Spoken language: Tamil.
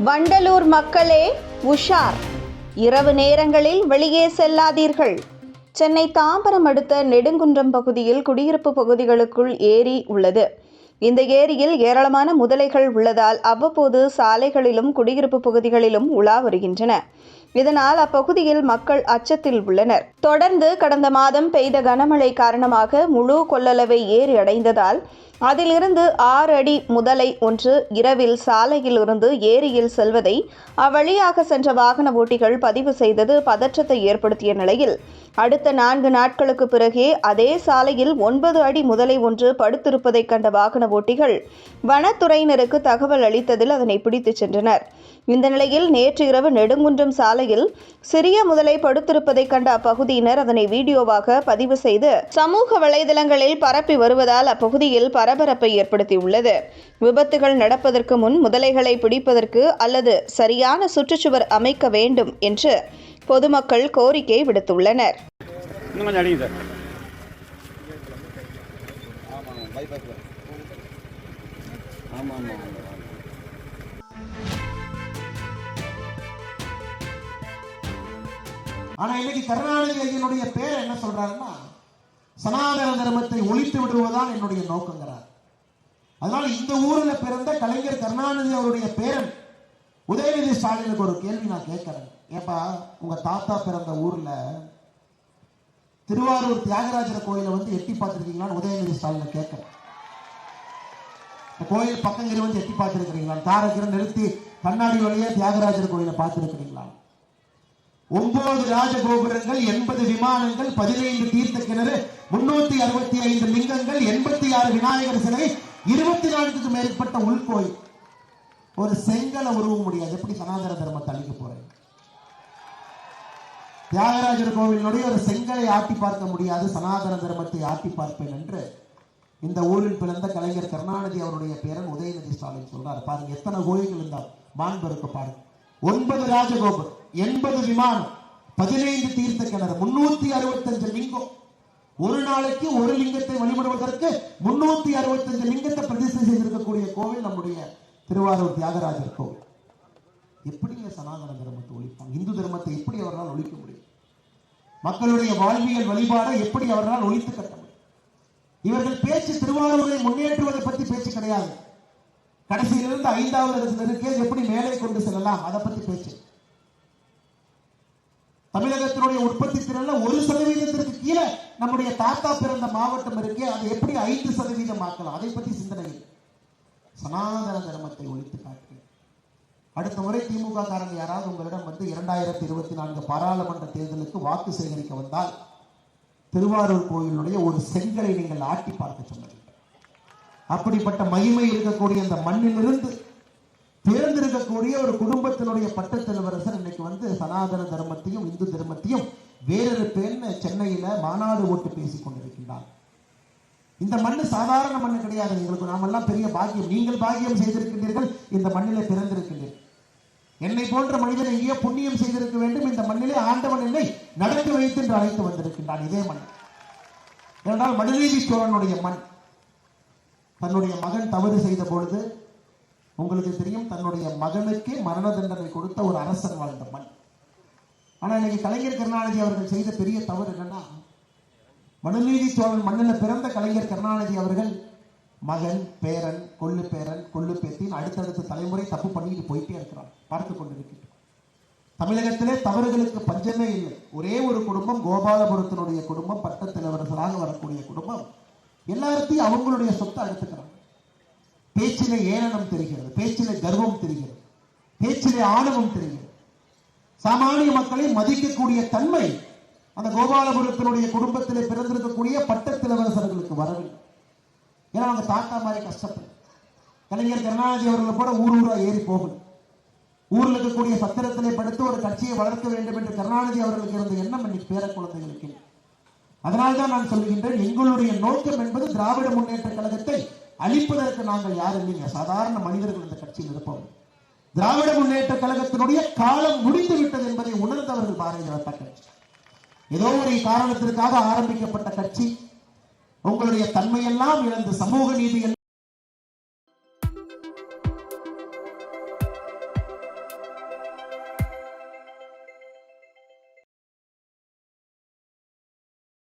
வண்டலூர் மக்களே உஷார், இரவு நேரங்களில் வெளியே செல்லாதீர்கள். சென்னை தாம்பரம் அடுத்த நெடுங்குன்றம் பகுதியில் குடியிருப்பு பகுதிகளுக்குள் ஏரி உள்ளது. இந்த ஏரியில் ஏராளமான முதலைகள் உள்ளதால் அவ்வப்போது சாலைகளிலும் குடியிருப்பு பகுதிகளிலும் உலா வருகின்றன. இதனால் அப்பகுதியில் மக்கள் அச்சத்தில் உள்ளனர். தொடர்ந்து கடந்த மாதம் பெய்த கனமழை காரணமாக முழு கொள்ளளவை ஏரி அடைந்ததால் அதிலிருந்து 6 அடி முதலை ஒன்று இரவில் சாலையில் இருந்து ஏரியில் செல்வதை அவ்வழியாக சென்ற வாகன ஓட்டிகள் பதிவு செய்தது பதற்றத்தை ஏற்படுத்திய நிலையில் அடுத்த 4 நாட்களுக்கு பிறகே அதே சாலையில் 9 அடி முதலை ஒன்று படுத்திருப்பதை கண்ட வாகன ஓட்டிகள் வனத்துறையினருக்கு தகவல் அளித்ததில் அதனை பிடித்துச் சென்றனர். இந்த நிலையில் நேற்று இரவு நெடுங்குன்றம் சாலையில் சிறிய முதலை படுத்திருப்பதை கண்ட அப்பகுதியினர் அதனை வீடியோவாக பதிவு செய்து சமூக வலைதளங்களில் பரப்பி வருவதால் அப்பகுதியில் பரபரப்பை ஏற்படுத்தியுள்ளது. விபத்துகள் நடப்பதற்கு முன் முதலைகளை பிடிப்பதற்கு அல்லது சரியான சுற்றுச்சுவர் அமைக்க வேண்டும் என்று பொதுமக்கள் கோரிக்கை விடுத்துள்ளனர். ஆனா இன்னைக்கு கருணாநிதி ஐயனுடைய பேர் என்ன சொல்றாருன்னா, சனாதன தர்மத்தை ஒழித்து விடுவதுதான் என்னுடைய நோக்கங்கிறார். அதனால இந்த ஊர்ல பிறந்த கலைஞர் கருணாநிதி அவருடைய பேரன் உதயநிதி ஸ்டாலினுக்கு ஒரு கேள்வி நான் கேட்கிறேன். ஏப்பா, உங்க தாத்தா பிறந்த ஊர்ல திருவாரூர் தியாகராஜர் கோயிலை எட்டி பார்த்திருக்கீங்களான்னு உதயநிதி ஸ்டாலின் கேட்கிறேன். கோயில் பக்கங்கிற எட்டி பார்த்திருக்கிறீங்களா? தாரகிற நிறுத்தி கண்ணாடி வழியா தியாகராஜர் கோயிலை பார்த்திருக்கிறீங்களா? 9 ராஜகோபுரங்கள், 80 விமானங்கள், 15 தீர்த்த கிணறு, 365 லிங்கங்கள், 86 விநாயகர் சிலை, 24க்கும் மேற்பட்ட உள்கோயில். ஒரு செங்கலை உருவ முடியாது. எப்படி சனாதன தர்மத்தை அழிக்க போறேன்? தியாகராஜர் கோவிலுடைய ஒரு செங்கலை ஆட்டி பார்க்க முடியாது, சனாதன தர்மத்தை ஆட்டி பார்ப்பேன் என்று இந்த ஊரில் பிறந்த கலைஞர் கருணாநிதி அவருடைய பேரன் உதயநிதி ஸ்டாலின் சொல்றாரு. பாருங்க, எத்தனை கோயில்கள் இருந்தால் மாண்பருக்கு பாருங்க. 9 ராஜகோபுரம், 80 விமானம், 15 தீர்த்த கிணறு, 365 லிங்கம். ஒரு நாளைக்கு ஒரு லிங்கத்தை வழிபடுவதற்கு 365 லிங்கத்தை பிரதிஷ்டை செய்திருக்கக்கூடிய கோவில் நம்முடைய திருவாரூர் தியாகராஜர் கோவில். எப்படிங்க சனாதன தர்மத்தை ஒழிப்பாங்க? இந்து தர்மத்தை எப்படி அவரால் ஒழிக்க முடியும்? மக்களுடைய வாழ்வியல் வழிபாடை எப்படி அவரால் ஒழித்து கட்ட முடியும்? இவர்கள் பேச்சு திருவாரூரை முன்னேற்றுவதை பற்றி பேச்சு கிடையாது. கடைசியிலிருந்து 5வது இடத்திற்கு எப்படி மேலே கொண்டு செல்லலாம் அதை பற்றி பேச்சு. தமிழகத்தினுடைய உற்பத்தி திறன்ல 1% கீழே நம்முடைய தாத்தா பிறந்த மாவட்டம் இருக்கு, அதை எப்படி 5% ஆக்கலாம் அதை பற்றி சிந்தனை. சனாதன தர்மத்தை ஒழித்து காட்டு. அடுத்த முறை திமுக காரங்க யாராவது உங்களிடம் 2024 பாராளுமன்ற தேர்தலுக்கு வாக்கு சேகரிக்க வந்தால் திருவாரூர் கோயிலுடைய ஒரு செங்கலை நீங்கள் ஆட்டி பார்க்க சொன்னீர்கள். அப்படிப்பட்ட மகிமை இருக்கக்கூடிய அந்த மண்ணிலிருந்து தேர்ந்தெடுக்கக்கூடிய ஒரு குடும்பத்தினுடைய பட்டத்தலைவரசர் இன்னைக்கு சனாதன தர்மத்தையும் இந்து தர்மத்தையும் வேறொரு பெண் சென்னையில மாநாடு ஓட்டு பேசிக் கொண்டிருக்கின்றார். இந்த மண்ணு சாதாரண மண்ணு கிடையாது. எங்களுக்கு நாமெல்லாம் பெரிய பாக்கியம், நீங்கள் பாக்கியம் செய்திருக்கின்றீர்கள், இந்த மண்ணிலே பிறந்திருக்கின்றீர்கள். என்னை போன்ற மனிதனை எங்கேயோ புண்ணியம் செய்திருக்க வேண்டும், இந்த மண்ணிலே ஆண்டவன் என்னை நடத்தி வைத்து என்று அழைத்து வந்திருக்கின்றான். இதே மண் ஏனென்றால் மனுநீதி சோழனுடைய மண். தன்னுடைய மகன் தவறு செய்த பொழுது உங்களுக்கு தெரியும், தன்னுடைய மகனுக்கு மரண தண்டனை கொடுத்த ஒரு அரசன் வாழ்ந்த மண். ஆனா இன்னைக்கு கலைஞர் கருணாநிதி அவர்கள் செய்த பெரிய தவறு என்னன்னா, மனுநீதி சோழன் மண்ணில் பிறந்த கலைஞர் கருணாநிதி அவர்கள் மகன், பேரன், கொள்ளு பேரன், கொள்ளு பேத்தின் அடுத்தடுத்த தலைமுறை தப்பு பண்ணிட்டு போயிட்டே இருக்கிறார். பார்த்து கொண்டிருக்கிறோம். தமிழகத்திலே தவறுகளுக்கு பஞ்சமே இல்லை. ஒரே ஒரு குடும்பம், கோபாலபுரத்தினுடைய குடும்பம், பட்டத்திலவரசராக வரக்கூடிய குடும்பம், எல்லாத்தையும் அவங்களுடைய சொத்தை எடுத்துக்கிறாங்க. பேச்சிலே ஏளனம் தெரிகிறது, பேச்சிலே கர்வம் தெரிகிறது, பேச்சிலே ஆணவம் தெரிகிறது. சாமானிய மக்களை மதிக்கக்கூடிய தன்மை அந்த கோபாலபுரத்தினுடைய குடும்பத்திலே பிறந்திருக்கக்கூடிய பட்டத்திலவரசர்களுக்கு வரவில்லை. ஏன்னா அவங்க தாத்தா மாதிரி கஷ்டப்படும். கலைஞர் கருணாநிதி அவர்கள் கூட ஊரா ஏறி போகணும். ஊரில் இருக்கக்கூடிய சத்திரத்திலே படுத்து ஒரு கட்சியை வளர்க்க வேண்டும் என்று கருணாநிதி அவர்களுக்கு இருந்த எண்ணம் இன்னைக்கு பேர குழந்தைகளுக்கு. அதனால்தான் நான் சொல்கின்றேன், எங்களுடைய நோக்கம் என்பது திராவிட முன்னேற்ற கழகத்தை அழிப்பதற்கு நாங்கள் யாரும் இல்லைங்க, சாதாரண மனிதர்கள் இந்த கட்சியில் இருப்போம். திராவிட முன்னேற்ற கழகத்தினுடைய காலம் முடிந்து விட்டது என்பதை உணர்ந்தவர்கள் பாரதிய ஜனதா கட்சி. ஏதோ ஒரு காரணத்திற்காக ஆரம்பிக்கப்பட்ட கட்சி உங்களுடைய தன்மையெல்லாம் இழந்து சமூக நீதி